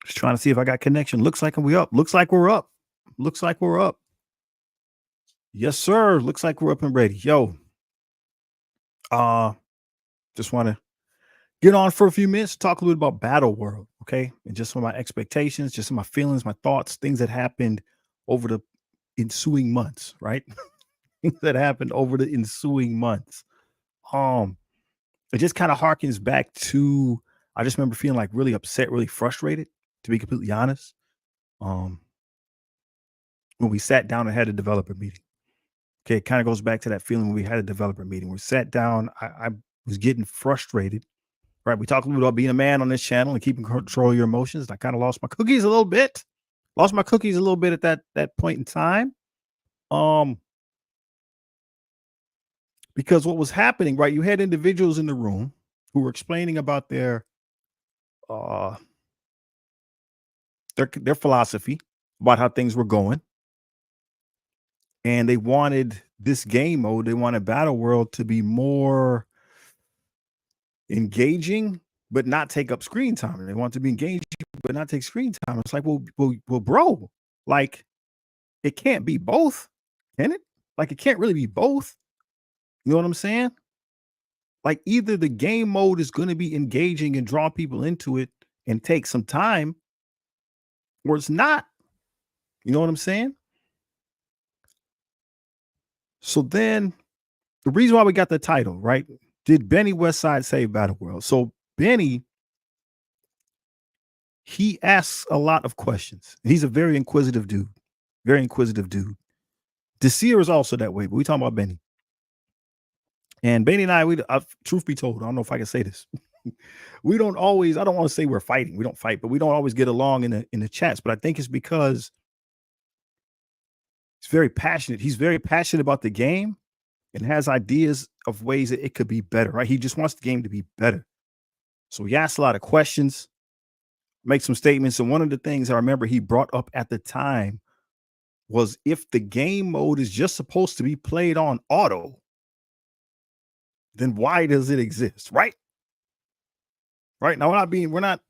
Just trying to see if I got connection. Looks like we up. Looks like we're up. Looks like we're up. Yes, sir. Looks like we're up and ready. Yo, just want to get on for a few minutes, talk a little bit about Battleworld, okay? And just some of my expectations, just some of my feelings, my thoughts, things that happened over the ensuing months, right? Things that happened over the ensuing months. Um, it just kind of harkens back to I just remember feeling like really upset, really frustrated, to be completely honest. Um, when we sat down and had a developer meeting. Okay, it kind of goes back to that feeling when we had a developer meeting. We sat down, I was getting frustrated. Right. We talked a little bit about being a man on this channel and keeping control of your emotions. And I kind of lost my cookies a little bit. Lost my cookies a little bit at that point in time. Because what was happening, right? You had individuals in the room who were explaining about uh their philosophy about how things were going. And they wanted this game mode, they wanted Battle World to be more engaging, but not take up screen time. They want to be engaging, but not take screen time. It's like, well, bro, like it can't be both, can it? Like it can't really be both. You know what I'm saying? Like either the game mode is going to be engaging and draw people into it and take some time, or it's not. You know what I'm saying? So then the reason why we got the title, right? Did Benny Westside save Battleworld? So Benny, he asks a lot of questions. He's a very inquisitive dude. Very inquisitive dude. Desir is also that way, but we talking about Benny. And Benny and I, truth be told, I don't know if I can say this. We don't always, I don't want to say we're fighting. We don't fight, but we don't always get along in the chats. But I think it's because he's very passionate. He's very passionate about the game and has ideas of ways that it could be better, right? He just wants the game to be better. So he asks a lot of questions, makes some statements. And one of the things I remember he brought up at the time was if the game mode is just supposed to be played on auto, then why does it exist? Right. Right. Now we're not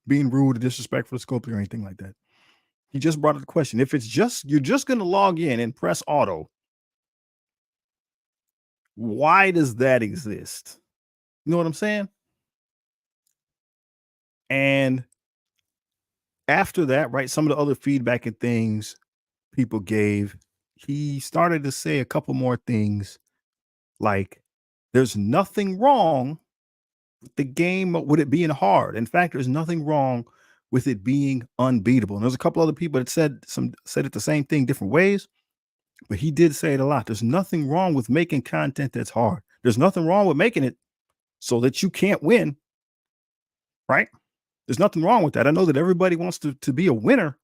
being rude or disrespectful to Scopely or anything like that. He just brought up the question. If it's just you're just going to log in and press auto, why does that exist? You know what I'm saying? And after that, right, some of the other feedback and things people gave, he started to say a couple more things like there's nothing wrong with the game with it being hard. In fact, there's nothing wrong with it being unbeatable. And there's a couple other people that said it the same thing different ways, but he did say it a lot. There's nothing wrong with making content that's hard. There's nothing wrong with making it so that you can't win, right? There's nothing wrong with that. I know that everybody wants to be a winner,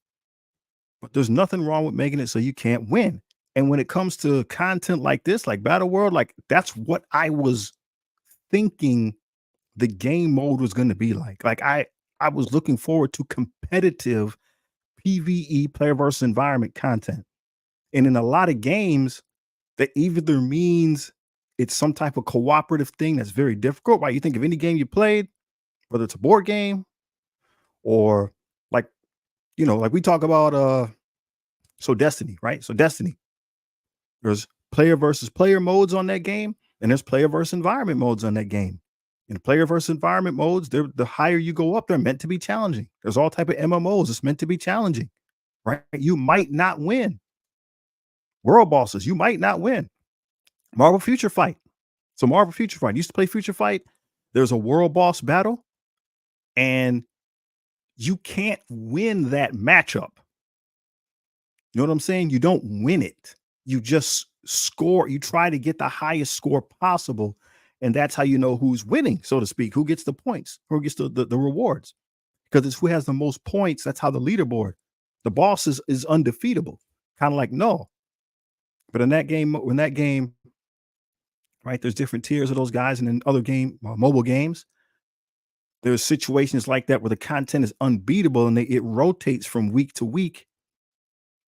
but there's nothing wrong with making it so you can't win. And when it comes to content like this, like Battleworld, like that's what I was thinking the game mode was going to be like. Like I was looking forward to competitive PvE player versus environment content. And in a lot of games, that either means it's some type of cooperative thing that's very difficult, right? You think of any game you played, whether it's a board game or like, you know, like we talk about so Destiny, right? So Destiny, there's player versus player modes on that game, and there's player versus environment modes on that game. In the player versus environment modes, the higher you go up, they're meant to be challenging. There's all type of MMOs. It's meant to be challenging, right? You might not win. World bosses, you might not win. Marvel Future Fight. So Marvel Future Fight, used to play Future Fight. There's a world boss battle, and you can't win that matchup. You know what I'm saying? You don't win it. You just score. You try to get the highest score possible. And that's how you know who's winning, so to speak, who gets the points, who gets the rewards. Because it's who has the most points. That's how the leaderboard. The boss is undefeatable. Kind of like no. But in that game, right, there's different tiers of those guys. And in other mobile games, there's situations like that where the content is unbeatable and it rotates from week to week.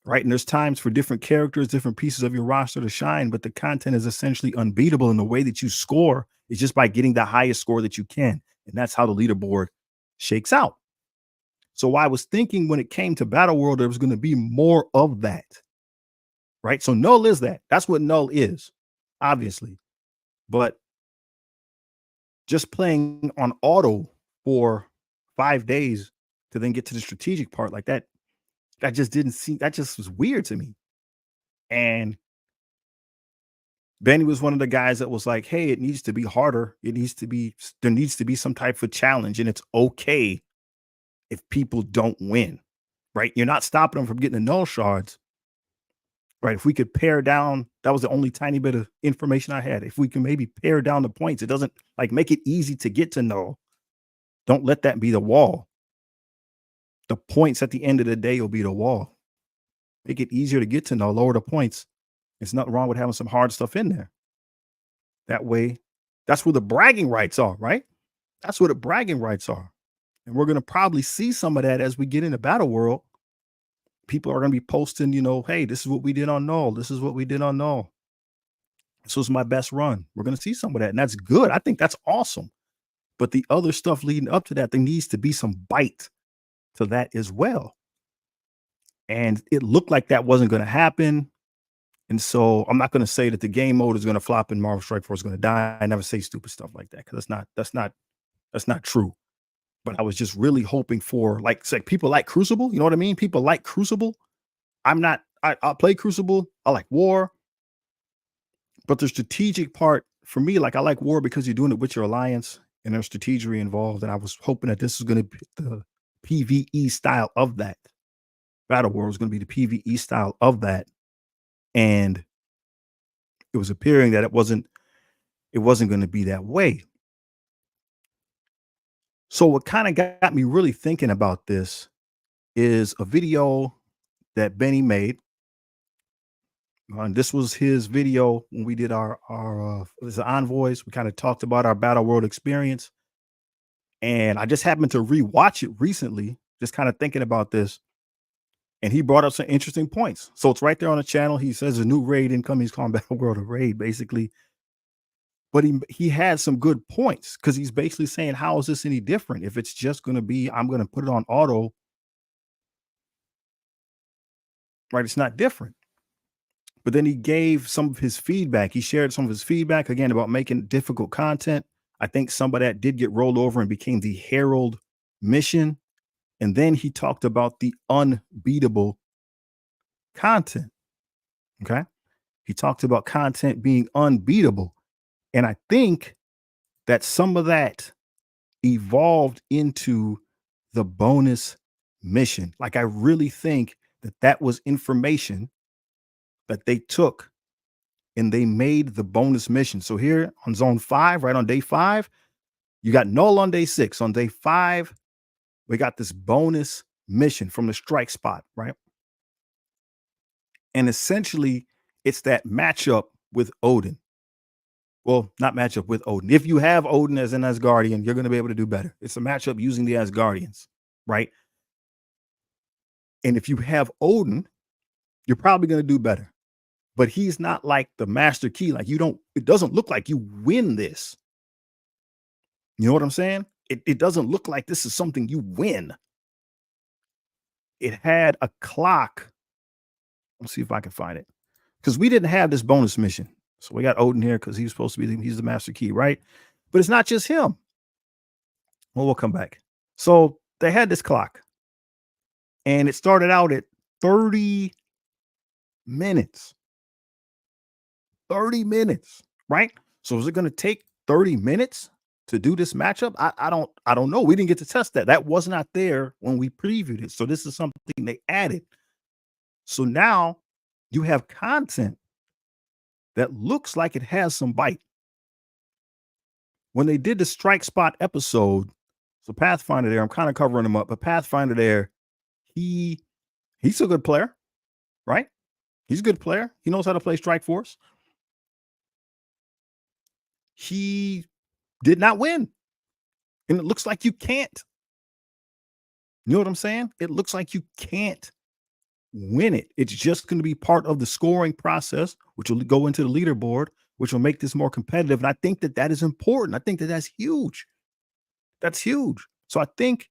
Right. And there's times for different characters, different pieces of your roster to shine, but the content is essentially unbeatable. And the way that you score is just by getting the highest score that you can. And that's how the leaderboard shakes out. So I was thinking when it came to Battle World, there was going to be more of that, right? So null is that. That's what null is, obviously. But just playing on auto for 5 days to then get to the strategic part like that, that just didn't seem that just was weird to me. And Benny was one of the guys that was like, "Hey, it needs to be harder. It needs to be there needs to be some type of challenge, and it's okay if people don't win, right? You're not stopping them from getting the null shards, right? If we could pare down, that was the only tiny bit of information I had. If we can maybe pare down the points, it doesn't like make it easy to get to null. Don't let that be the wall. The points at the end of the day will be the wall. Make it easier to get to null, lower the points. There's nothing wrong with having some hard stuff in there. That way, that's where the bragging rights are, right? That's where the bragging rights are. And we're going to probably see some of that as we get into Battle World. People are going to be posting, hey, this is what we did on null. This is what we did on null. This was my best run. We're going to see some of that. And that's good. I think that's awesome. But the other stuff leading up to that, there needs to be some bite to that as well. And it looked like that wasn't going to happen. And so I'm not going to say that the game mode is going to flop and Marvel Strike Force is going to die. I never say stupid stuff like that because that's not true. But I was just really hoping for like people like Crucible. You know what I mean? People like Crucible. I'll play Crucible. I like War. But the strategic part for me, like I like War because you're doing it with your alliance and there's strategy involved. And I was hoping that this is going to be the PvE style of that. Battle World was going to be the PvE style of that. And it was appearing that it wasn't going to be that way. So what kind of got me really thinking about this is a video that Benny made. And this was his video when we did our the envoys. We kind of talked about our Battle World experience. And I just happened to rewatch it recently, just kind of thinking about this. And he brought up some interesting points. So it's right there on the channel. He says a new raid incoming. He's calling Battle World a raid, basically. But he had some good points because he's basically saying, how is this any different? If it's just going to be, I'm going to put it on auto, right? It's not different. But then he gave some of his feedback. He shared some of his feedback again about making difficult content. I think some of that did get rolled over and became the Herald mission. And then he talked about the unbeatable content. Okay. He talked about content being unbeatable. And I think that some of that evolved into the bonus mission. Like, I really think that that was information that they took and they made the bonus mission. So here on zone 5, right on day 5, you got null on day 6. On day 5, we got this bonus mission from the strike spot, right? And essentially, it's that matchup with Odin. Well, not matchup with Odin. If you have Odin as an Asgardian, you're going to be able to do better. It's a matchup using the Asgardians, right? And if you have Odin, you're probably going to do better. But he's not like the master key. Like, it doesn't look like you win this. You know what I'm saying? It doesn't look like this is something you win. It had a clock. Let's see if I can find it. Because we didn't have this bonus mission. So we got Odin here because he's supposed to be, he's the master key, right? But it's not just him. Well, we'll come back. So they had this clock. And it started out at 30 minutes. 30 minutes, right? So is it going to take 30 minutes to do this matchup? I don't know. We didn't get to test that. That was not there when we previewed it. So this is something they added. So now you have content that looks like it has some bite. When they did the strike spot episode, so Pathfinder there, I'm kind of covering him up, but Pathfinder there, he's a good player, right? He's a good player. He knows how to play Strike Force. He did not win. And it looks like you can't. You know what I'm saying? It looks like you can't win it. It's just going to be part of the scoring process, which will go into the leaderboard, which will make this more competitive. And I think that that is important. I think that that's huge. That's huge. So I think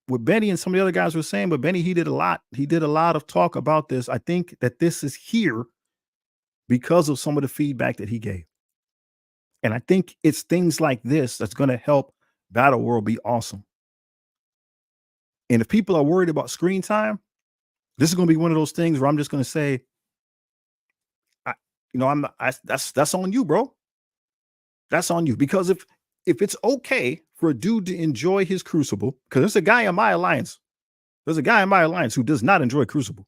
what Benny and some of the other guys were saying, but Benny, he did a lot. He did a lot of talk about this. I think that this is here because of some of the feedback that he gave. And I think it's things like this that's going to help Battle World be awesome. And if people are worried about screen time, this is going to be one of those things where I'm just going to say, I, I'm not, that's on you, bro. That's on you. Because if it's okay for a dude to enjoy his Crucible, because there's a guy in my alliance. There's a guy in my alliance who does not enjoy Crucible.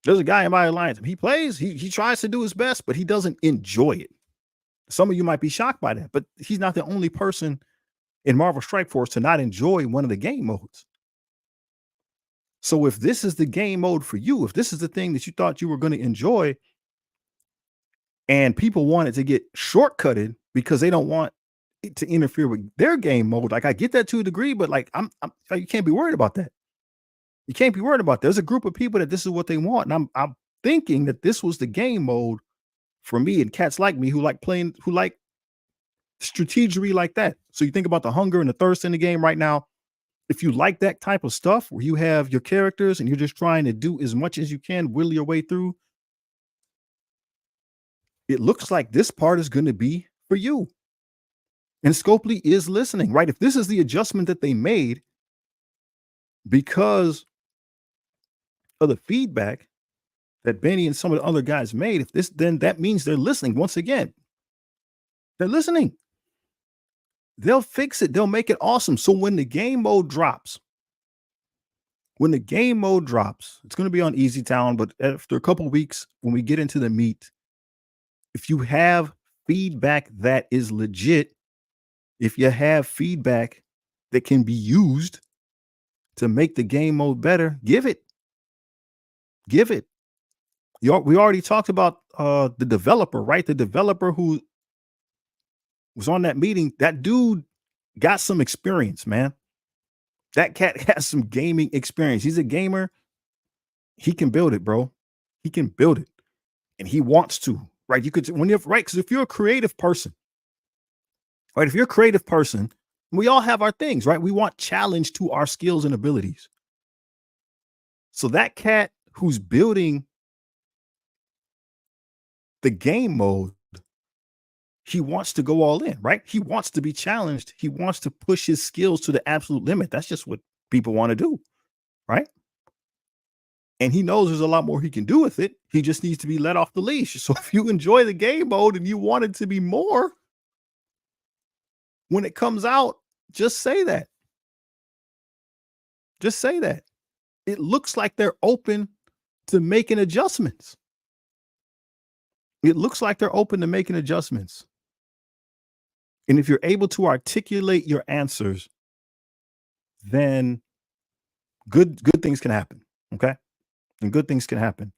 There's a guy in my alliance. He plays, he tries to do his best, but he doesn't enjoy it. Some of you might be shocked by that, but he's not the only person in Marvel Strike Force to not enjoy one of the game modes. So if this is the game mode for you, if this is the thing that you thought you were going to enjoy, and people want it to get shortcutted because they don't want it to interfere with their game mode, like I get that to a degree, but like you can't be worried about that. You can't be worried about that. There's a group of people that this is what they want, and I'm thinking that this was the game mode for me and cats like me who like playing, who like strategery like that. So you think about the hunger and the thirst in the game right now. If you like that type of stuff where you have your characters and you're just trying to do as much as you can, will your way through, it looks like this part is going to be for you. And Scopely is listening, right? If this is the adjustment that they made because of the feedback that Benny and some of the other guys made, if this, then that means they're listening. Once again, they're listening. They'll fix it. They'll make it awesome. So when the game mode drops, it's going to be on Easy Town, but after a couple of weeks, when we get into the meat, if you have feedback that is legit, if you have feedback that can be used to make the game mode better, give it. Give it. We already talked about the developer, right? The developer who was on that meeting, that dude got some experience, man. That cat has some gaming experience. He's a gamer. He can build it, bro. He can build it. And he wants to, right? You could, when you're right, because if you're a creative person, right? If you're a creative person, we all have our things, right? We want challenge to our skills and abilities. So that cat who's building the game mode, he wants to go all in, right? He wants to be challenged. He wants to push his skills to the absolute limit. That's just what people want to do, right? And he knows there's a lot more he can do with it. He just needs to be let off the leash. So if you enjoy the game mode and you want it to be more, when it comes out, just say that. Just say that. It looks like they're open to making adjustments. It looks like they're open to making adjustments. And if you're able to articulate your answers, then good things can happen. Okay. And good things can happen.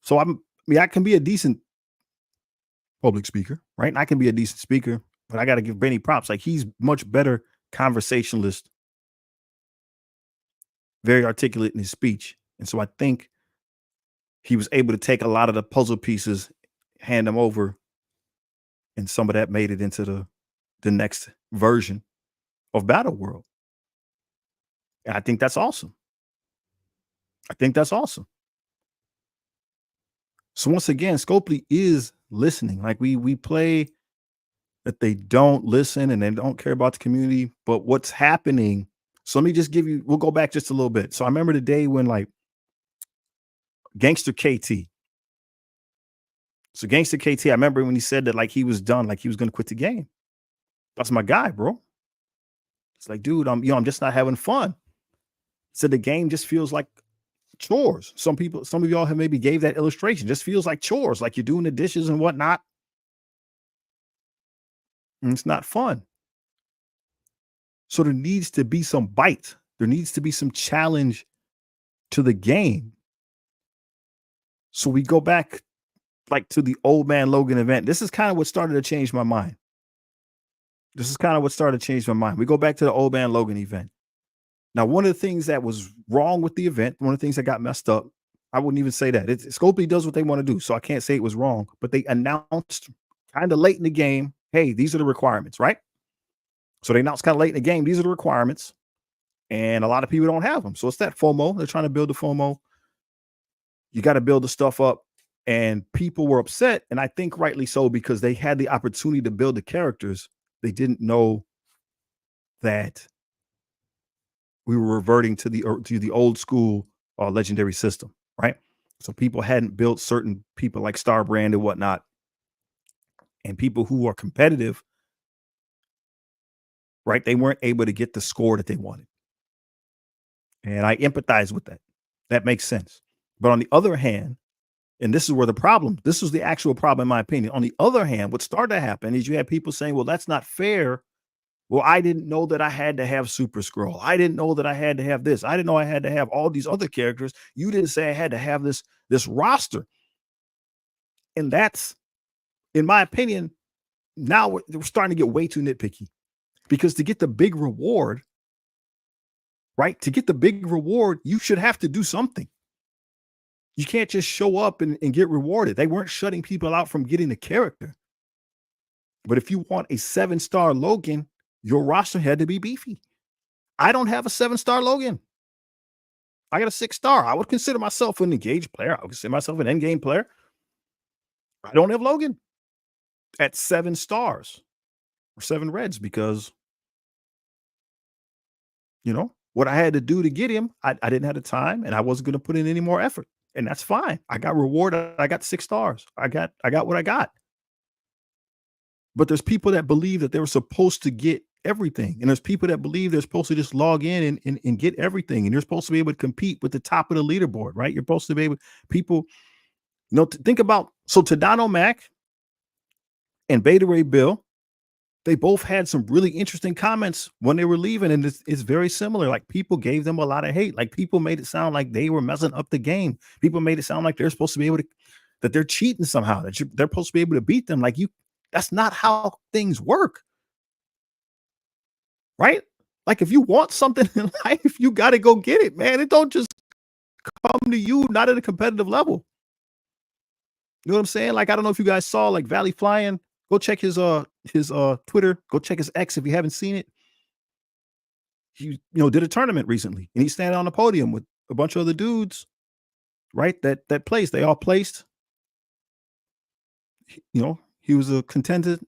So I can be a decent public speaker, right? And I can be a decent speaker, but I got to give Benny props. Like he's much better conversationalist, very articulate in his speech. And so I think he was able to take a lot of the puzzle pieces, hand them over, and some of that made it into the next version of Battleworld. And I think that's awesome. So once again, Scopely is listening. Like we play that they don't listen and they don't care about the community, but what's happening. So let me just we'll go back just a little bit. So I remember the day when like Gangster KT. So Gangster KT, I remember when he said that like he was done, like he was going to quit the game. That's my guy, bro. It's like, dude, I'm just not having fun. So the game just feels like chores. Some of y'all have maybe gave that illustration. Just feels like chores, like you're doing the dishes and whatnot. And it's not fun. So there needs to be some bite. There needs to be some challenge to the game. So we go back like to the Old Man Logan event. This is kind of what started to change my mind. We go back to the Old Man Logan event. Now, one of the things that was wrong with the event, one of the things that got messed up, I wouldn't even say that. Scopely does what they want to do, so I can't say it was wrong. But they announced kind of late in the game, hey, these are the requirements, right? So they announced kind of late in the game, these are the requirements. And a lot of people don't have them. So it's that FOMO. They're trying to build the FOMO. You got to build the stuff up. And people were upset. And I think rightly so, because they had the opportunity to build the characters. They didn't know that we were reverting to the old school legendary system, right? So people hadn't built certain people like Starbrand and whatnot, and people who are competitive, right? They weren't able to get the score that they wanted, and I empathize with that. That makes sense. But on the other hand, and this is where the problem, this was the actual problem, in my opinion. On the other hand, what started to happen is you had people saying, "Well, that's not fair. Well, I didn't know that I had to have Super Scroll. I didn't know that I had to have this. I didn't know I had to have all these other characters. You didn't say I had to have this roster." And that's, in my opinion, now we're starting to get way too nitpicky, because to get the big reward, right? To get the big reward, you should have to do something. You can't just show up and get rewarded. They weren't shutting people out from getting the character. But if you want a 7-star Logan, your roster had to be beefy. I don't have a 7-star Logan. I got a 6-star. I would consider myself an engaged player. I would consider myself an endgame player. I don't have Logan at 7 stars or 7 reds, because, what I had to do to get him, I didn't have the time, and I wasn't going to put in any more effort. And that's fine. I got rewarded. I got 6 stars. I got what I got. But there's people that believe that they were supposed to get everything. And there's people that believe they're supposed to just log in and get everything. And you're supposed to be able to compete with the top of the leaderboard, right? You're supposed to be able, people, think about, so Tadano Mac and Beta Ray Bill, they both had some really interesting comments when they were leaving. And it's very similar. Like, people gave them a lot of hate. Like, people made it sound like they were messing up the game. People made it sound like they're supposed to be able to, that they're cheating somehow, that they're supposed to be able to beat them. Like, that's not how things work. Right? Like, if you want something in life, you got to go get it, man. It don't just come to you, not at a competitive level. You know what I'm saying? Like, I don't know if you guys saw, like, Valley Flying. Go check his Twitter. Go check his X if you haven't seen it. He, did a tournament recently, and he's standing on the podium with a bunch of other dudes, right? That placed. They all placed. He was a contestant,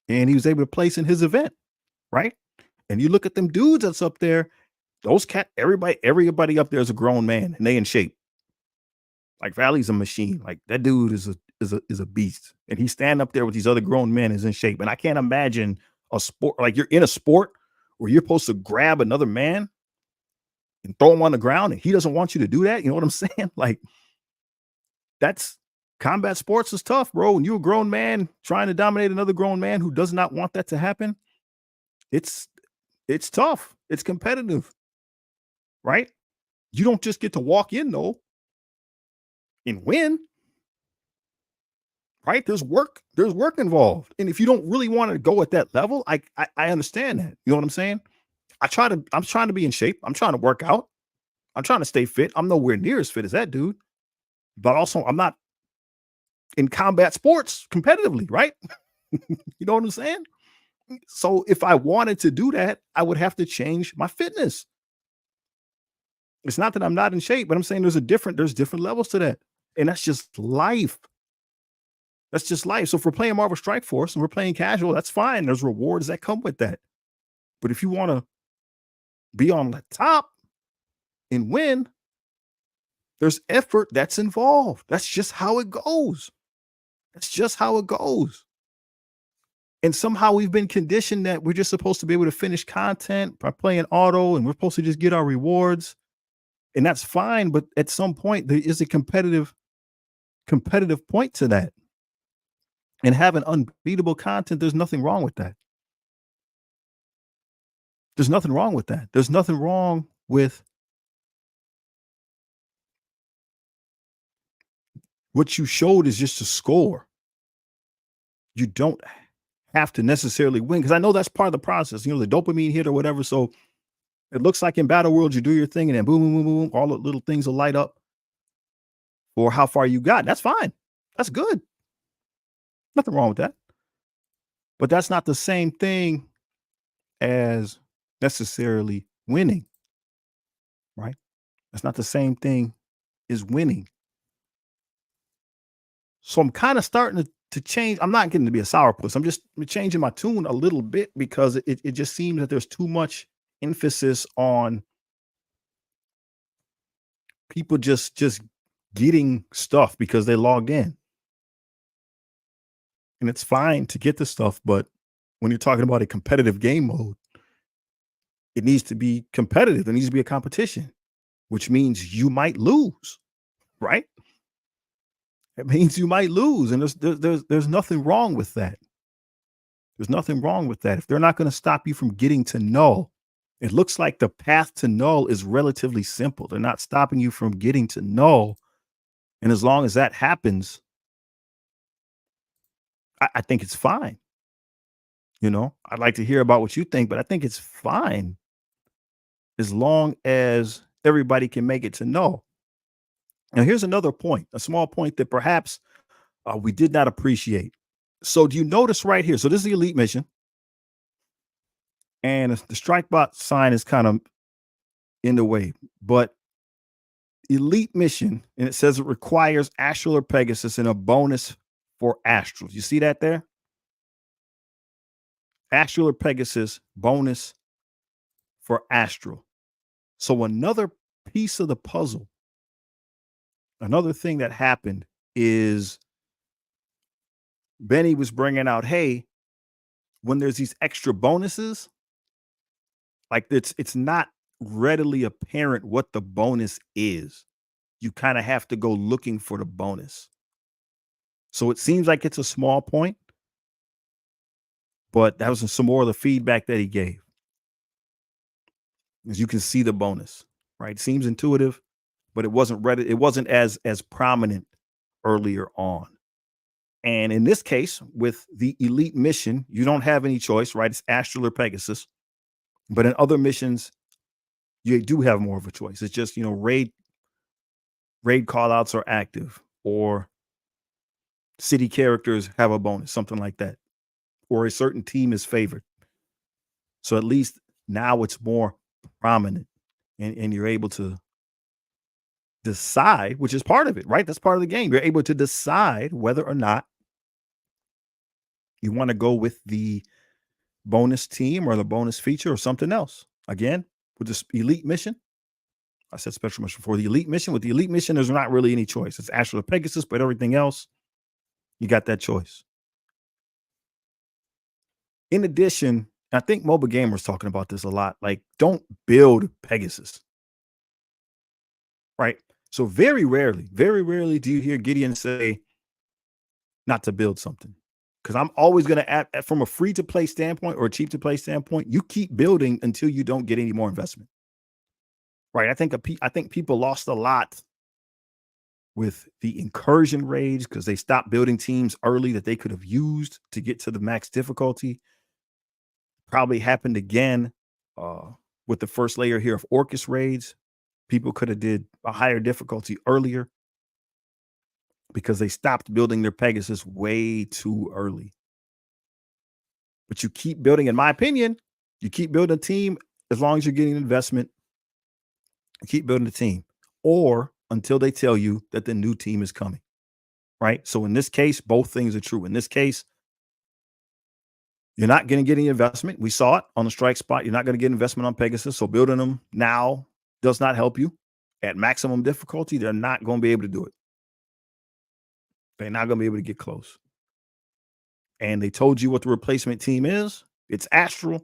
and he was able to place in his event, right? And you look at them dudes that's up there, those everybody up there is a grown man, and they in shape. Like, Valley's a machine. Like, that dude is a beast, and he's standing up there with these other grown men, is in shape. And I can't imagine a sport, like, you're in a sport where you're supposed to grab another man and throw him on the ground, and he doesn't want you to do that. You know what I'm saying? Like, that's combat sports is tough, bro. And you're a grown man trying to dominate another grown man who does not want that to happen. It's tough. It's competitive, right? You don't just get to walk in though and win, right? There's work involved. And if you don't really want to go at that level, I understand that. You know what I'm saying? I'm trying to be in shape. I'm trying to work out. I'm trying to stay fit. I'm nowhere near as fit as that dude. But also, I'm not in combat sports competitively, right? You know what I'm saying? So if I wanted to do that, I would have to change my fitness. It's not that I'm not in shape, but I'm saying there's different levels to that. And that's just life. That's just life. So if we're playing Marvel Strike Force and we're playing casual, that's fine. There's rewards that come with that. But if you want to be on the top and win, there's effort that's involved. That's just how it goes. That's just how it goes. And somehow we've been conditioned that we're just supposed to be able to finish content by playing auto, and we're supposed to just get our rewards. And that's fine. But at some point, there is a competitive point to that. And having unbeatable content, there's nothing wrong with that. There's nothing wrong with that. There's nothing wrong with what you showed is just a score. You don't have to necessarily win, because I know that's part of the process, the dopamine hit or whatever. So it looks like in Battleworld, you do your thing and then boom, boom, boom, boom, all the little things will light up for how far you got. That's fine. That's good. Nothing wrong with that. But that's not the same thing as necessarily winning, right? That's not the same thing as winning. So I'm kind of starting to change. I'm not getting to be a sourpuss. I'm just changing my tune a little bit because it just seems that there's too much emphasis on people just getting stuff because they logged in. And it's fine to get the stuff, but when you're talking about a competitive game mode, it needs to be competitive. There needs to be a competition, which means you might lose, right? It means you might lose, and there's nothing wrong with that. There's nothing wrong with that. If they're not going to stop you from getting to null, it looks like the path to null is relatively simple. They're not stopping you from getting to null, and as long as that happens, I think it's fine. I'd like to hear about what you think, but I think it's fine as long as everybody can make it to null. Now, here's another point, a small point that perhaps we did not appreciate. So, do you notice right here? So, this is the elite mission, and the strike bot sign is kind of in the way, but elite mission, and it says it requires Astral or Pegasus and a bonus for Astrals. You see that there? Astral or Pegasus bonus for Astral. So, another piece of the puzzle, another thing that happened is Benny was bringing out, hey, when there's these extra bonuses, like it's not readily apparent what the bonus is. You kind of have to go looking for the bonus. So it seems like it's a small point, but that was some more of the feedback that he gave. As you can see the bonus, right? Seems intuitive, but it wasn't as prominent earlier on. And in this case, with the elite mission, you don't have any choice, right? It's Astral or Pegasus. But in other missions, you do have more of a choice. It's just, raid callouts are active, or city characters have a bonus, something like that, or a certain team is favored. So at least now it's more prominent, and you're able to decide, which is part of it, right? That's part of the game. You're able to decide whether or not you want to go with the bonus team or the bonus feature or something else. Again, with this elite mission, I said special mission for the elite mission. With the elite mission, there's not really any choice. It's Astral Pegasus, but everything else, you got that choice. In addition, I think Mobile Gamer's talking about this a lot. Like, don't build Pegasus, right? So very rarely do you hear Gideon say not to build something. Because I'm always going to add, from a free to play standpoint or a cheap to play standpoint, you keep building until you don't get any more investment, right? I think people lost a lot with the incursion raids because they stopped building teams early that they could have used to get to the max difficulty. Probably happened again with the first layer here of Orcus raids. People could have did a higher difficulty earlier because they stopped building their Pegasus way too early. But you keep building, in my opinion, you keep building a team as long as you're getting investment. You keep building a team, or until they tell you that the new team is coming, right? So in this case, both things are true. In this case, you're not going to get any investment. We saw it on the strike spot. You're not going to get investment on Pegasus. So building them now does not help you. At maximum difficulty, they're not going to be able to do it. They're not going to be able to get close. And they told you what the replacement team is. It's Astral,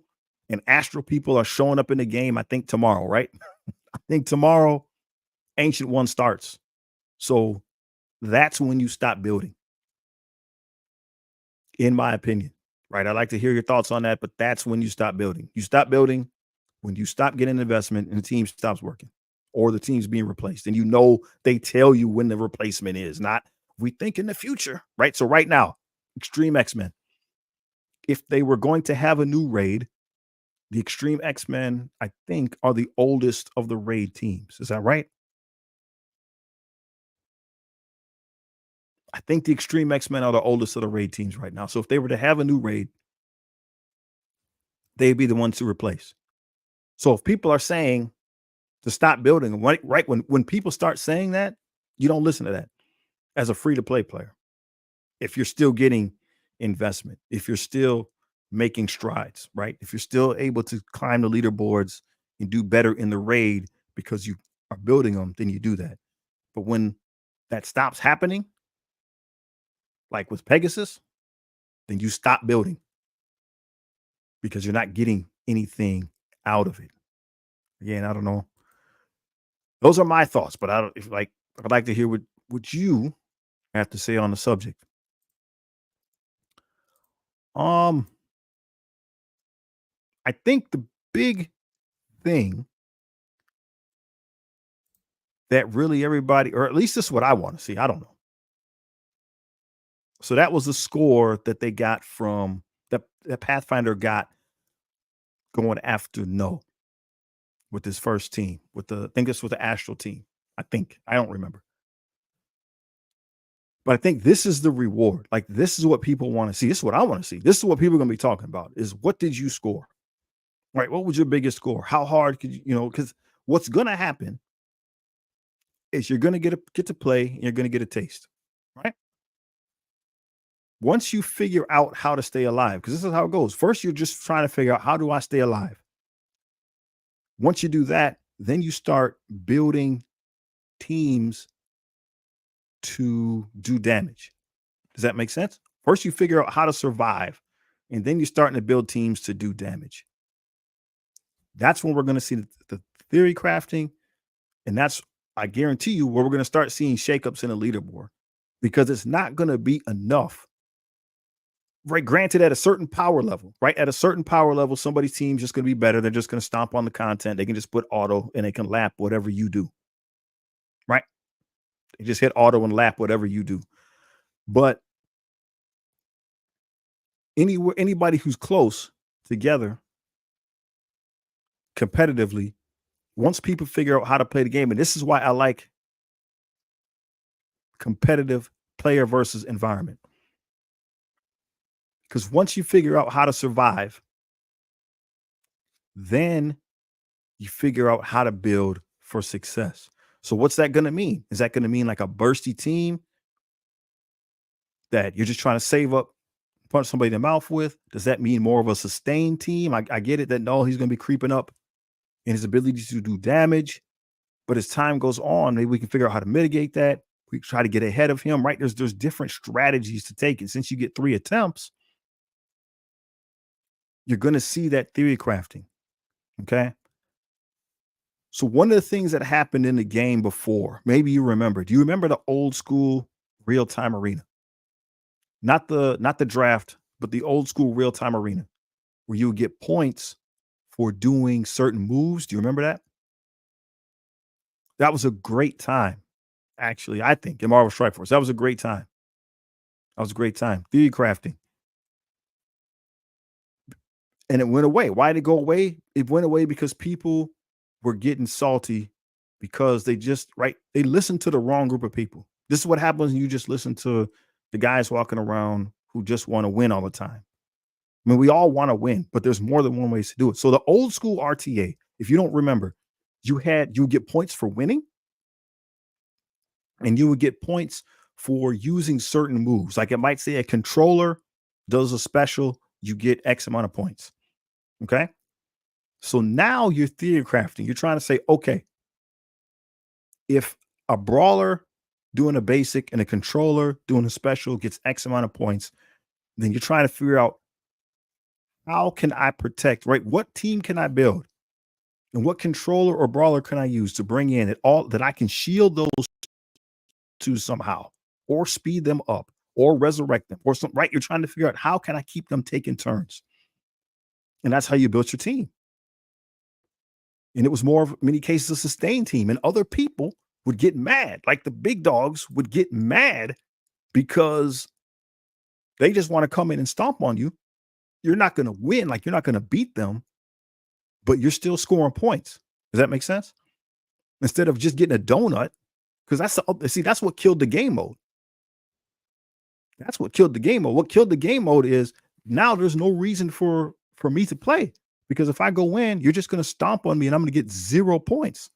and Astral people are showing up in the game, I think tomorrow, right? I think tomorrow Ancient One starts. So that's when you stop building, in my opinion, right? I'd like to hear your thoughts on that, but that's when you stop building. You stop building when you stop getting investment and the team stops working, or the team's being replaced. And they tell you when the replacement is, not we think in the future, right? So right now, Extreme X-Men, if they were going to have a new raid, the Extreme X-Men, I think, are the oldest of the raid teams. Is that right? I think the Extreme X-Men are the oldest of the raid teams right now. So if they were to have a new raid, they'd be the ones to replace. So if people are saying to stop building, right when people start saying that, you don't listen to that as a free to play player. If you're still getting investment, if you're still making strides, right? If you're still able to climb the leaderboards and do better in the raid because you are building them, then you do that. But when that stops happening, like with Pegasus, then you stop building because you're not getting anything out of it. Again, I don't know. Those are my thoughts, but I don't if like I'd like to hear what you have to say on the subject. Um, I think the big thing that really everybody, or at least this is what I want to see. I don't know. So that was the score that they got from that Pathfinder got going after No with his first team with the I think this was the Astral team. I think I don't remember, but I think this is the reward. Like this is what people want to see. This is what I want to see. This is what people are going to be talking about. Is what did you score? Right? What was your biggest score? How hard could you know? Because what's going to happen is you're going to get to play and you're going to get a taste, right? Once you figure out how to stay alive, because this is how it goes. First, you're just trying to figure out how do I stay alive. Once you do that, then you start building teams to do damage. Does that make sense? First, you figure out how to survive, and then you're starting to build teams to do damage. That's when we're going to see the theory crafting, and that's I guarantee you where we're going to start seeing shakeups in the leaderboard because it's not going to be enough. Right, granted, at a certain power level, right? At a certain power level, somebody's team's just going to be better. They're just going to stomp on the content. They can just put auto and they can lap whatever you do, right? They just hit auto and lap whatever you do. But anybody who's close together competitively, once people figure out how to play the game, and this is why I like competitive player versus environment. Because once you figure out how to survive, then you figure out how to build for success. So what's that going to mean? Is that going to mean like a bursty team that you're just trying to save up, punch somebody in the mouth with? Does that mean more of a sustained team? I get it that no, he's going to be creeping up in his ability to do damage. But as time goes on, maybe we can figure out how to mitigate that. We try to get ahead of him, right? There's different strategies to take. And since you get 3 attempts, you're going to see that theory crafting. Okay. So one of the things that happened in the game before, maybe you remember, do you remember the old school real-time arena? Not the draft, but the old school real-time arena where you would get points for doing certain moves. Do you remember that? That was a great time. Actually, I think in Marvel Strike Force, that was a great time. That was a great time. Theory crafting. And it went away. Why did it go away? It went away because people were getting salty because they listened to the wrong group of people. This is what happens when you just listen to the guys walking around who just want to win all the time. I mean, we all want to win, but there's more than one way to do it. So the old school RTA, if you don't remember, you would get points for winning and you would get points for using certain moves. Like it might say a controller does a special, you get X amount of points. Okay. So now you're theory crafting. You're trying to say, okay, if a brawler doing a basic and a controller doing a special gets X amount of points, then you're trying to figure out how can I protect, right? What team can I build? And what controller or brawler can I use to bring in it all that I can shield those two somehow or speed them up or resurrect them or something, right? You're trying to figure out how can I keep them taking turns? And that's how you built your team. And it was more of many cases a sustained team. And other people would get mad. Like the big dogs would get mad because they just want to come in and stomp on you. You're not going to win. Like you're not going to beat them, but you're still scoring points. Does that make sense? Instead of just getting a donut, because that's what killed the game mode. That's what killed the game mode. What killed the game mode is now there's no reason for me to play Because if I go in, you're just going to stomp on me and I'm going to get 0 points.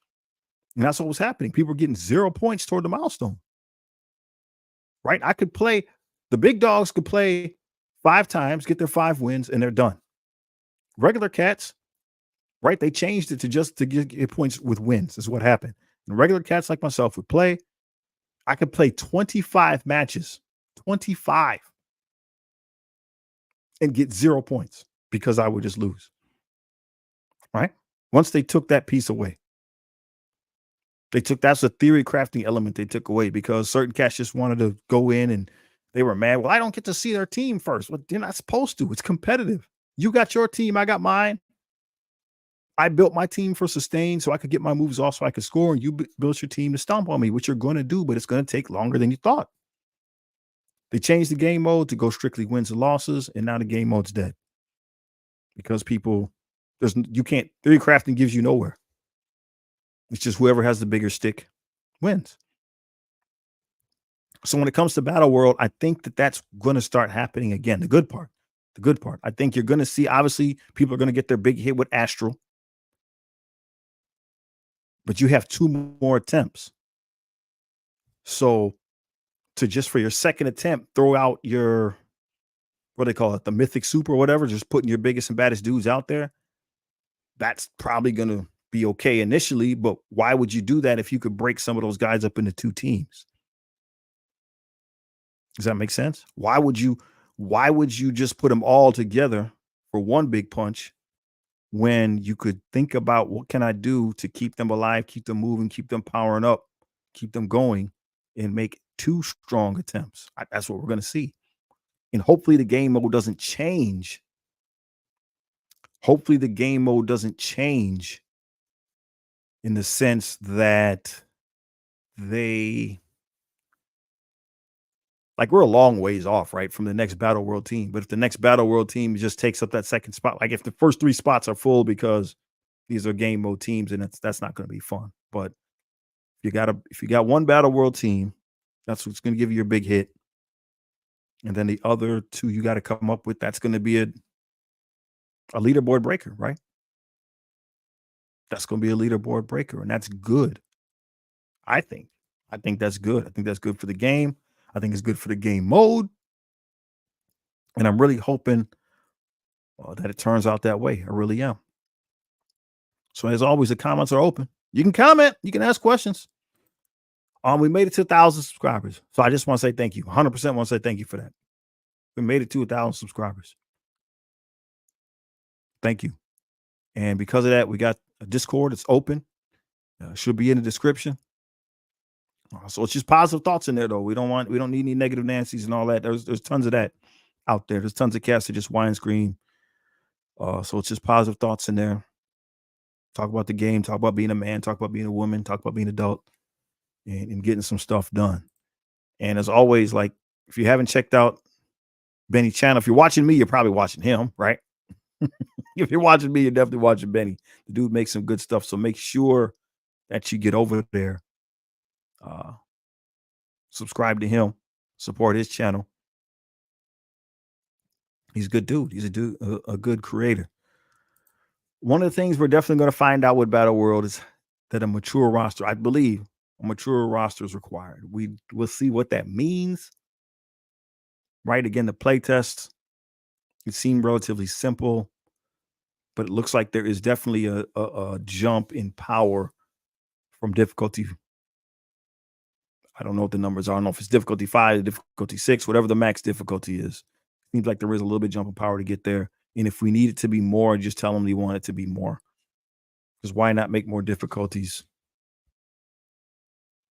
And that's what was happening. People were getting 0 points toward the milestone, right? I could play, the big dogs could play 5 times, get their 5 wins, and they're done. Regular cats, right? They changed it to just to get points with wins, is what happened. And regular cats like myself would play. I could play 25 matches, 25, and get 0 points because I would just lose, right? Once they took that piece away, that's a theory crafting element they took away because certain cats just wanted to go in and they were mad. Well, I don't get to see their team first. Well, they're not supposed to. It's competitive. You got your team, I got mine. I built my team for sustain so I could get my moves off so I could score, and you built your team to stomp on me, which you're going to do, but it's going to take longer than you thought. They changed the game mode to go strictly wins and losses, and now the game mode's dead because people, you can't, theory crafting gives you nowhere. It's just whoever has the bigger stick wins. So when it comes to Battleworld, I think that that's going to start happening again. The good part. I think you're going to see, obviously, people are going to get their big hit with Astral, but you have 2 more attempts. So to just for your second attempt, throw out your, what do they call it, the mythic soup or whatever, just putting your biggest and baddest dudes out there. That's probably going to be okay initially, but why would you do that if you could break some of those guys up into 2 teams? Does that make sense? Why would you just put them all together for one big punch when you could think about what can I do to keep them alive, keep them moving, keep them powering up, keep them going, and make 2 strong attempts? That's what we're going to see. And hopefully the game mode doesn't change. Hopefully the game mode doesn't change in the sense that they, like, we're a long ways off, right, from the next Battle World team. But if the next Battle World team just takes up that second spot, like if the first 3 spots are full because these are game mode teams, and that's not going to be fun. But if you got one Battle World team, that's what's going to give you your big hit. And then the other 2 you got to come up with, that's going to be a leaderboard breaker, right? That's going to be a leaderboard breaker, and that's good. I think that's good. I think that's good for the game. I think it's good for the game mode. And I'm really hoping that it turns out that way. I really am. So as always, the comments are open. You can comment. You can ask questions. We made it to 1,000 subscribers. So I just want to say thank you. 100% want to say thank you for that. We made it to 1,000 subscribers. Thank you. And because of that, we got a Discord. It's open. Should be in the description. So it's just positive thoughts in there, though. We don't need any negative Nancy's and all that. There's tons of that out there. There's tons of cats that just whine and scream. So it's just positive thoughts in there. Talk about the game, talk about being a man, talk about being a woman, talk about being an adult, and getting some stuff done. And as always, like, if you haven't checked out Benny's channel, if you're watching me, you're probably watching him, right? If you're watching me, you're definitely watching Benny. The dude makes some good stuff. So make sure that you get over there, subscribe to him, support his channel. He's a good dude. He's a good creator. One of the things we're definitely going to find out with Battleworld is that a mature roster, I believe a mature roster is required. We'll see what that means. Right. Again, the play tests, it seemed relatively simple, but it looks like there is definitely a jump in power from difficulty. I don't know what the numbers are. I don't know if it's difficulty 5, difficulty 6, whatever the max difficulty is. Seems like there is a little bit jump in power to get there. And if we need it to be more, just tell them we want it to be more. Because why not make more difficulties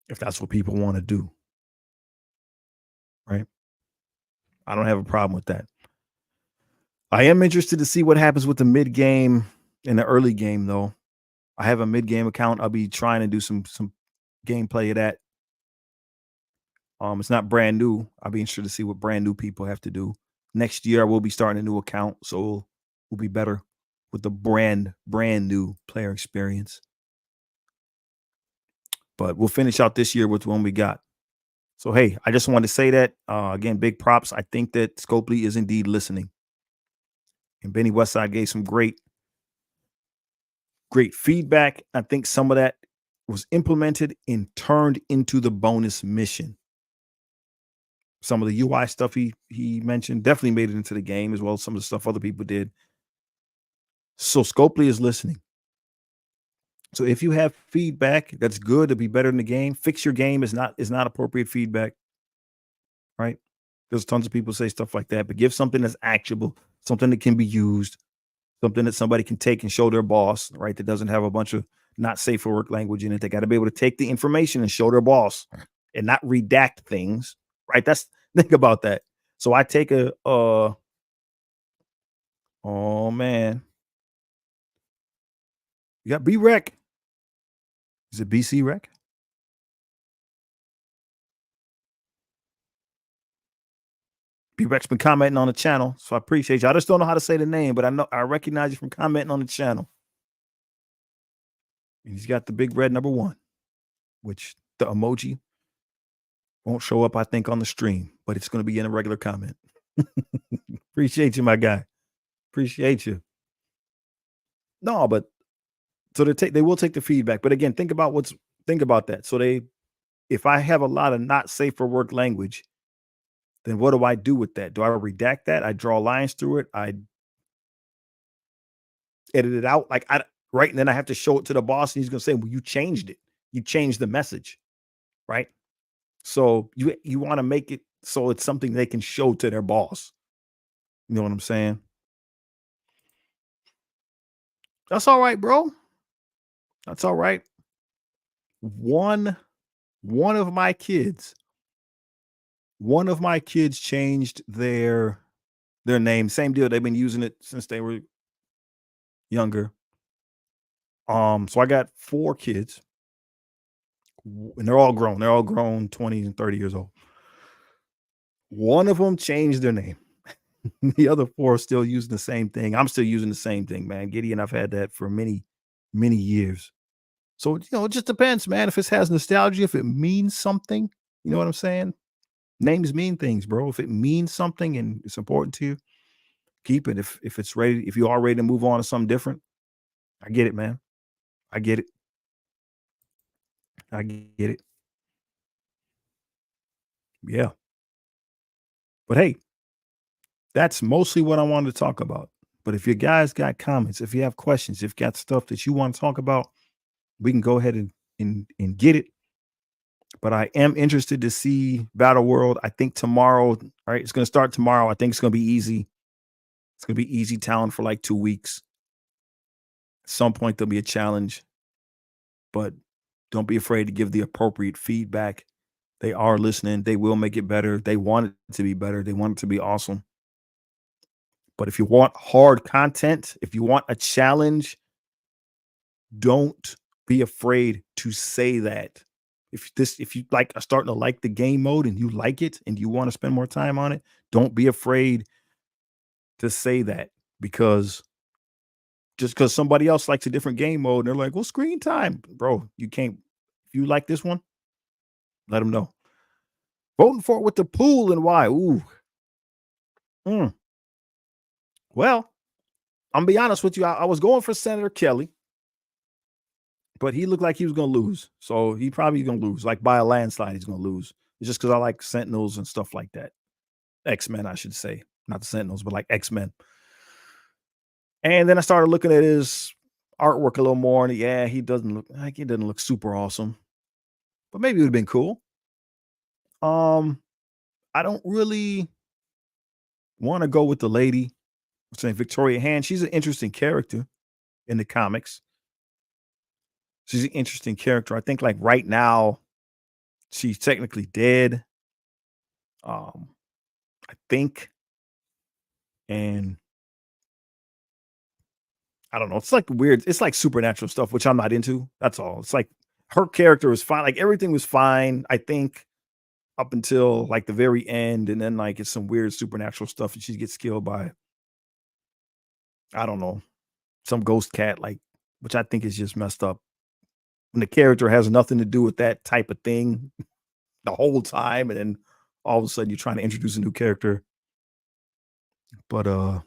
if that's what people want to do? Right? I don't have a problem with that. I am interested to see what happens with the mid game and the early game, though. I have a mid game account. I'll be trying to do some gameplay of that. It's not brand new. I'll be interested to see what brand new people have to do. Next year, I will be starting a new account, so we'll be better with the brand new player experience. But we'll finish out this year with one we got. So, hey, I just wanted to say that. Again, big props. I think that Scopely is indeed listening. And Benny Westside gave some great Great feedback. I think some of that was implemented and turned into the bonus mission. Some of the UI stuff he mentioned definitely made it into the game, as well as some of the stuff other people did. So Scopely is listening. So if you have feedback that's good to be better in the game, fix your game is not appropriate feedback, right? There's tons of people say stuff like that, but give something that's actionable, something that can be used, something that somebody can take and show their boss, right? That doesn't have a bunch of not safe for work language in it. They got to be able to take the information and show their boss and not redact things, right? That's think about that. So I take a oh man, you got B Rec. Is it BC Rec? B Rec's been commenting on the channel, so I appreciate you. I just don't know how to say the name, but I know I recognize you from commenting on the channel. And he's got the big red number one, which the emoji won't show up, I think, on the stream, but it's going to be in a regular comment. Appreciate you, my guy. Appreciate you. No, but so they will take the feedback. But again, think about that. So if I have a lot of not safe for work language, then what do I do with that? Do I redact that? I draw lines through it. I edit it out. Like I right. And then I have to show it to the boss, and he's gonna say, well, you changed it. You changed the message, right? So you want to make it so it's something they can show to their boss. You know what I'm saying? That's all right, bro. That's all right. One one of my kids, one of my kids changed their name. Same deal. They've been using it since they were younger. So I got 4 kids, and they're all grown. They're all grown, 20 and 30 years old. One of them changed their name. The other 4 are still using the same thing. I'm still using the same thing, man. Gideon, I've had that for many, many years. So, it just depends, man. If it has nostalgia, if it means something, you know what I'm saying? Names mean things, bro. If it means something and it's important to you, keep it. If you are ready to move on to something different, I get it, man. I get it. I get it. Yeah. But hey, that's mostly what I wanted to talk about. But if you guys got comments, if you have questions, if you got stuff that you want to talk about, we can go ahead and get it. But I am interested to see Battle World. I think tomorrow, all right, it's gonna start tomorrow. I think it's gonna be easy. It's gonna be easy talent for like 2 weeks. At some point there'll be a challenge, but don't be afraid to give the appropriate feedback. They are listening. They will make it better. They want it to be better. They want it to be awesome. But if you want hard content, if you want a challenge, don't be afraid to say that. If you like are starting to like the game mode and you like it and you want to spend more time on it, don't be afraid to say that, because just because somebody else likes a different game mode and they're like, well, screen time, bro, you can't. If you like this one, let them know. Voting for it with the pool and why? Ooh, mm. Well, I'm gonna be honest with you. I was going for Senator Kelly, but he looked like he was gonna lose. So he probably gonna lose, like by a landslide. He's gonna lose. It's just because I like Sentinels and stuff like that. X-Men, I should say, not the Sentinels, but like X-Men. And then I started looking at his artwork a little more, and yeah, he doesn't look super awesome, but maybe it would have been cool. Um, I don't really want to go with the lady, saying Victoria Hand. She's an interesting character in the comics. She's an interesting character. I think like right now, she's technically dead. Um, I think, and I don't know. It's like weird. It's like supernatural stuff, which I'm not into. That's all. It's like her character was fine. Like everything was fine, I think, up until like the very end, and then like it's some weird supernatural stuff, and she gets killed by I don't know some ghost cat, like, which I think is just messed up. When the character has nothing to do with that type of thing the whole time, and then all of a sudden you're trying to introduce a new character. But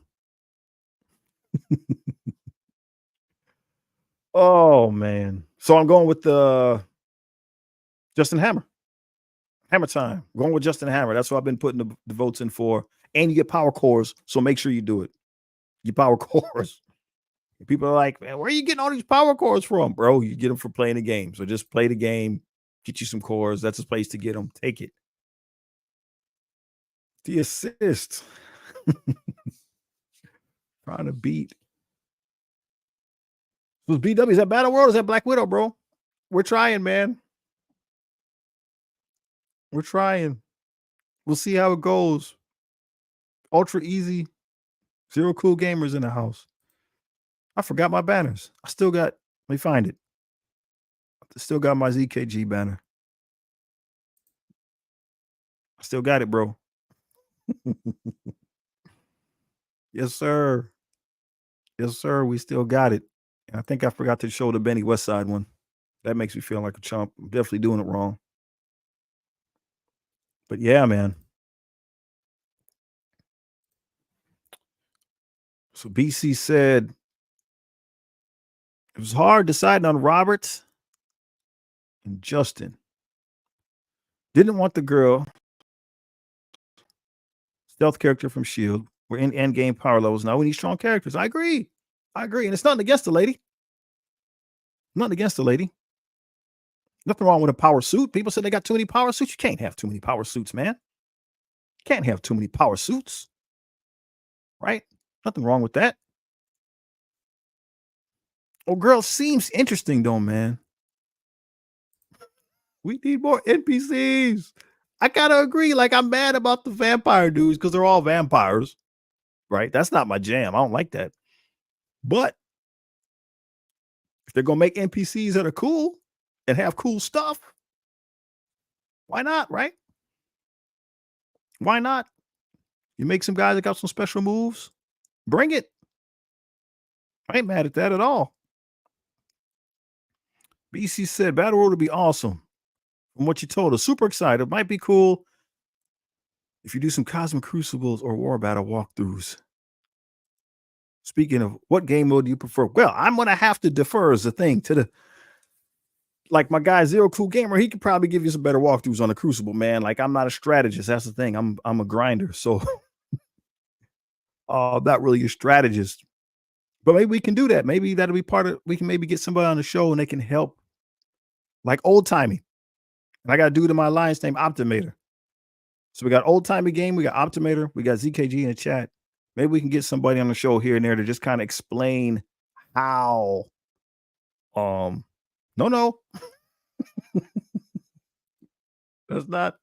Oh man. So I'm going with the Justin Hammer. Hammer time. Going with Justin Hammer. That's what I've been putting the votes in for. And you get power cores, so make sure you do it. You power cores. People are like, man, where are you getting all these power cores from, bro? You get them for playing the game. So just play the game, get you some cores. That's a place to get them. Take it. The assist. Trying to beat. Was BW? Is that Battleworld? Is that Black Widow, bro? We're trying, man. We're trying. We'll see how it goes. Ultra easy. Zero cool gamers in the house. I forgot my banners. I still got, let me find it. I still got my ZKG banner. I still got it, bro. Yes, sir. Yes, sir. We still got it. And I think I forgot to show the Benny Westside one. That makes me feel like a chump. I'm definitely doing it wrong. But yeah, man. So BC said it was hard deciding on Roberts and Justin. Didn't want the girl, stealth character from Shield. We're in end game power levels now. We need strong characters. I agree. I agree. And it's nothing against the lady. Nothing against the lady. Nothing wrong with a power suit. People said they got too many power suits. You can't have too many power suits, man. Can't have too many power suits. Right? Nothing wrong with that. Oh, girl seems interesting though, man. We need more NPCs. I gotta agree. Like, I'm mad about the vampire dudes because they're all vampires. Right? That's not my jam. I don't like that. But if they're gonna make NPCs that are cool and have cool stuff, why not? Right? Why not? You make some guys that got some special moves, bring it. I ain't mad at that at all. BC said Battleworld would be awesome. From what you told us, super excited. Might be cool if you do some Cosmic Crucibles or War Battle walkthroughs. Speaking of, what game mode do you prefer? Well, I'm gonna have to defer as a thing to the, like my guy Zero Cool Gamer. He could probably give you some better walkthroughs on the Crucible, man. Like, I'm not a strategist. That's the thing. I'm a grinder, so not really a strategist. But maybe we can do that. Maybe that'll be part of. We can maybe get somebody on the show and they can help, like old timey. And I got a dude in my alliance named Optimator. So we got old timey game. We got Optimator. We got ZKG in the chat. Maybe we can get somebody on the show here and there to just kind of explain how. No, that's not.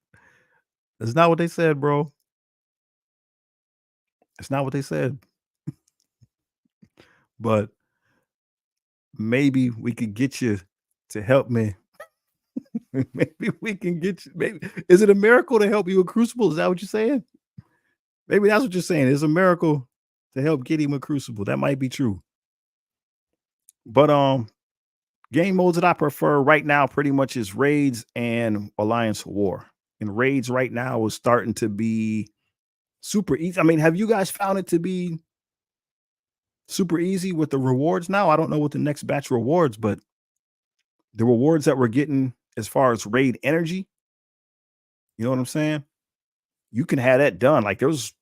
That's not what they said, bro. It's not what they said. But maybe we could get you to help me. Maybe we can get you. Maybe is it a miracle to help you with Crucible? Is that what you're saying? Maybe that's what you're saying. It's a miracle to help get him a Crucible. That might be true. But game modes that I prefer right now pretty much is raids and Alliance War. And raids right now is starting to be super easy. I mean, have you guys found it to be super easy with the rewards now? I don't know what the next batch rewards, but the rewards that we're getting as far as raid energy, you know what I'm saying? You can have that done. Like, there was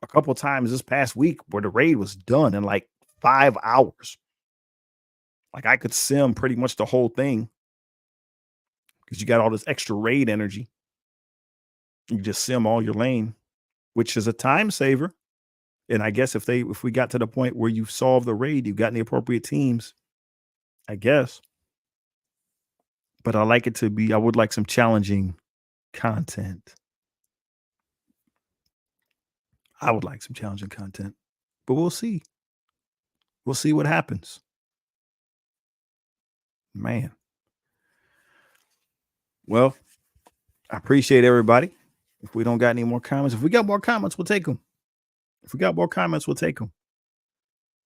a couple of times this past week where the raid was done in like 5 hours. Like, I could sim pretty much the whole thing because you got all this extra raid energy. You just sim all your lane, which is a time saver. And I guess if we got to the point where you've solved the raid, you've gotten the appropriate teams, I guess. But I like it to be, I would like some challenging content. I would like some challenging content, but we'll see. We'll see what happens. Man. Well, I appreciate everybody. If we don't got any more comments, if we got more comments, we'll take them. If we got more comments, we'll take them.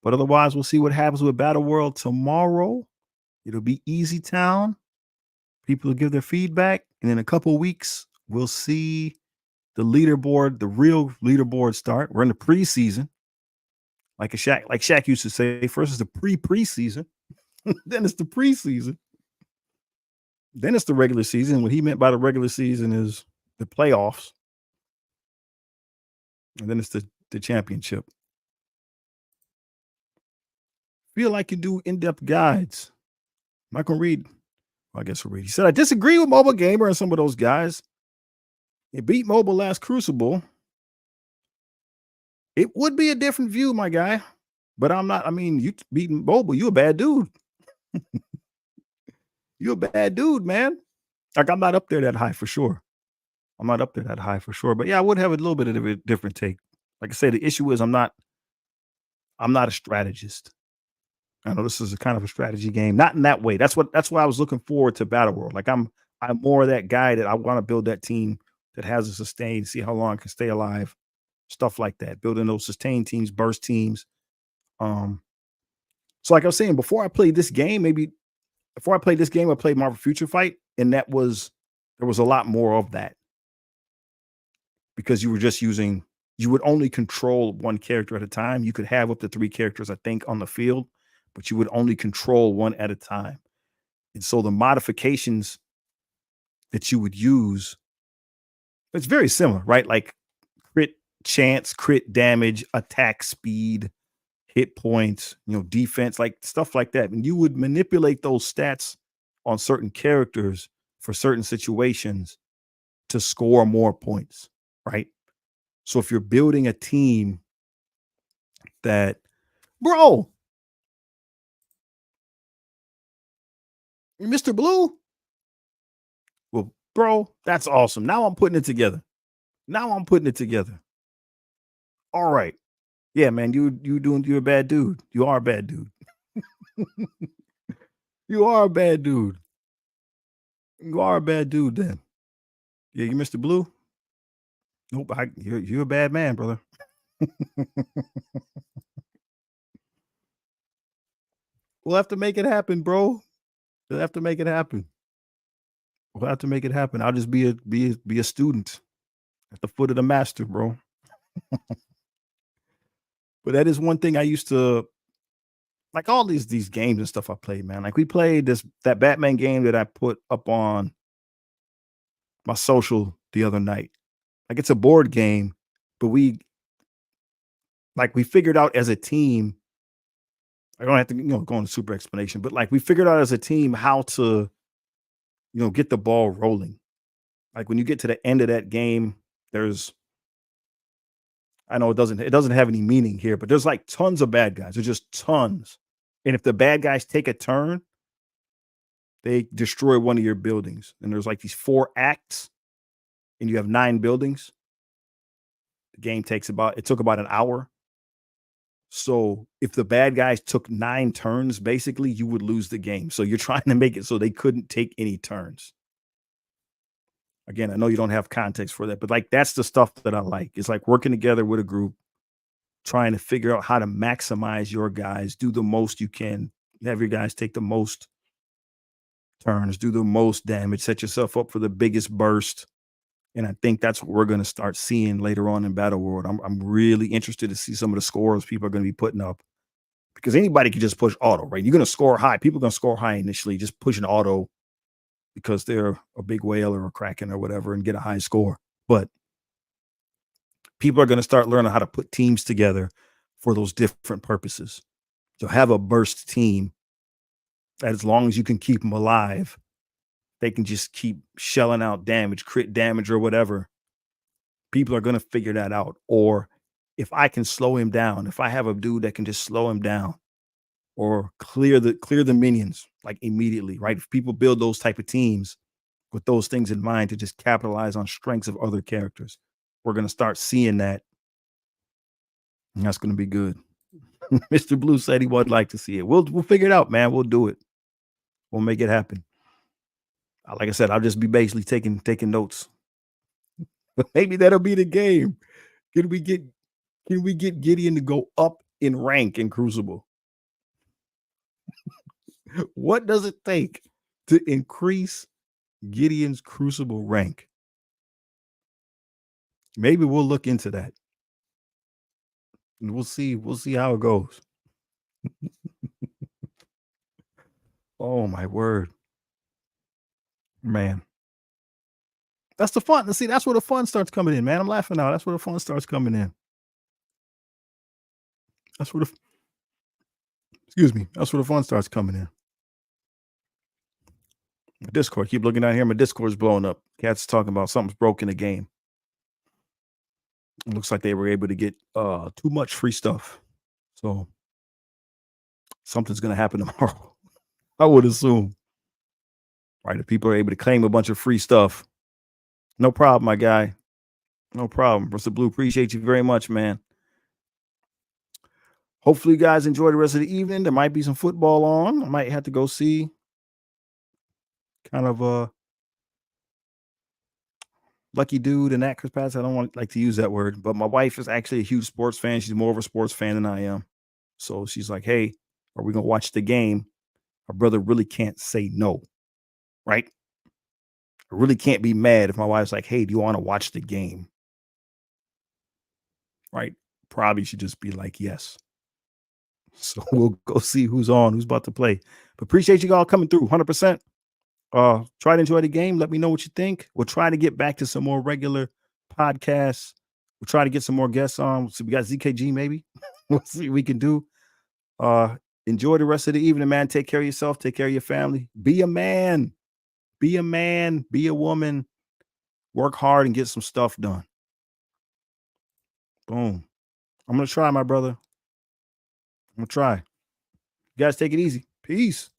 But otherwise, we'll see what happens with Battleworld tomorrow. It'll be Easy Town. People will give their feedback. And in a couple weeks, we'll see the leaderboard, the real leaderboard start. We're in the preseason. Like Shaq used to say, first is the preseason. Then it's the preseason. Then it's the regular season. What he meant by the regular season is the playoffs, and then it's the championship. Feel like you do in-depth guides. I'm not gonna read. Well, I guess we'll read. He said, I disagree with Mobile Gamer and some of those guys. It beat Mobile last Crucible. It would be a different view, my guy. But I'm not. I mean, you beating Mobile, you a bad dude. You a bad dude, man. Like I'm not up there that high for sure. I'm not up there that high for sure. But yeah, I would have a little bit of a different take. Like I say, the issue is I'm not a strategist. I know this is a kind of a strategy game, not in that way. That's why I was looking forward to Battleworld. Like I'm more of that guy that I want to build that team that has a sustain, see how long it can stay alive, stuff like that. Building those sustain teams, burst teams. Um, so like I was saying, before I played this game, maybe before I played this game, I played Marvel Future Fight, and there was a lot more of that because you would only control one character at a time. You could have up to three characters, I think, on the field, but you would only control one at a time. And so the modifications that you would use, it's very similar, right? Like crit chance, crit damage, attack speed, hit points, defense, like stuff like that. And you would manipulate those stats on certain characters for certain situations to score more points, right? So if you're building a team that, bro, Mr. Blue, well, bro, that's awesome. Now I'm putting it together. Now I'm putting it together. All right. Yeah, man, you're a bad dude. You are a bad dude. You are a bad dude. You are a bad dude then. Yeah, you Mr. Blue? Nope, you're a bad man, brother. We'll have to make it happen, bro. We'll have to make it happen. We'll have to make it happen. I'll just be a student at the foot of the master, bro. But that is one thing I used to like all these games and stuff I played, man. Like we played that Batman game that I put up on my social the other night. Like it's a board game, but we figured out as a team. I don't have to go into super explanation, but like we figured out as a team how to get the ball rolling. Like when you get to the end of that game, there's I know it doesn't have any meaning here, but there's like tons of bad guys. There's just tons. And if the bad guys take a turn, they destroy one of your buildings. And there's like these four acts, and you have nine buildings. The game took about an hour. So if the bad guys took nine turns, basically, you would lose the game. So you're trying to make it so they couldn't take any turns. Again, I know you don't have context for that, but like that's the stuff that I like. It's like working together with a group, trying to figure out how to maximize your guys, do the most you can, have your guys take the most turns, do the most damage, set yourself up for the biggest burst. And I think that's what we're going to start seeing later on in Battle World. I'm really interested to see some of the scores people are going to be putting up because anybody can just push auto, right? You're going to score high. People are going to score high initially, just pushing auto because they're a big whale or a kraken or whatever and get a high score. But people are going to start learning how to put teams together for those different purposes. So have a burst team that as long as you can keep them alive, they can just keep shelling out damage, crit damage or whatever. People are going to figure that out. Or if I can slow him down, if I have a dude that can just slow him down or clear the minions like immediately, right? If people build those type of teams with those things in mind to just capitalize on strengths of other characters, we're going to start seeing that. And that's going to be good. Mr. Blue said he would like to see it. We'll figure it out, man. We'll do it. We'll make it happen. Like I said, I'll just be basically taking notes. But maybe that'll be the game. Can we get Gideon to go up in rank in Crucible? What does it take to increase Gideon's Crucible rank? Maybe we'll look into that. And we'll see how it goes. Oh my word, man. That's the fun. See, that's where the fun starts coming in, man. I'm laughing now. That's where the fun starts coming in. That's where the excuse me. That's where the fun starts coming in. Discord. Keep looking down here. My Discord's blowing up. Cats talking about something's broke in the game. It looks like they were able to get too much free stuff. So something's gonna happen tomorrow. I would assume. Right. If people are able to claim a bunch of free stuff. No problem, my guy. No problem. Mr. Blue, appreciate you very much, man. Hopefully you guys enjoy the rest of the evening. There might be some football on. I might have to go see kind of a lucky dude in that capacity. I don't want like to use that word, but my wife is actually a huge sports fan. She's more of a sports fan than I am. So she's like, hey, are we gonna watch the game? My brother really can't say no, right? I really can't be mad if my wife's like, hey, do you want to watch the game? Right? Probably should just be like, yes. So we'll go see who's on, who's about to play. But appreciate you all coming through 100%. Try to enjoy the game. Let me know what you think. We'll try to get back to some more regular podcasts. We'll try to get some more guests on. So we got ZKG maybe. We'll see what we can do. Enjoy the rest of the evening, man. Take care of yourself. Take care of your family. Be a man. Be a man. Be a woman. Work hard and get some stuff done. Boom. I'm going to try, my brother. I'm going to try. You guys take it easy. Peace.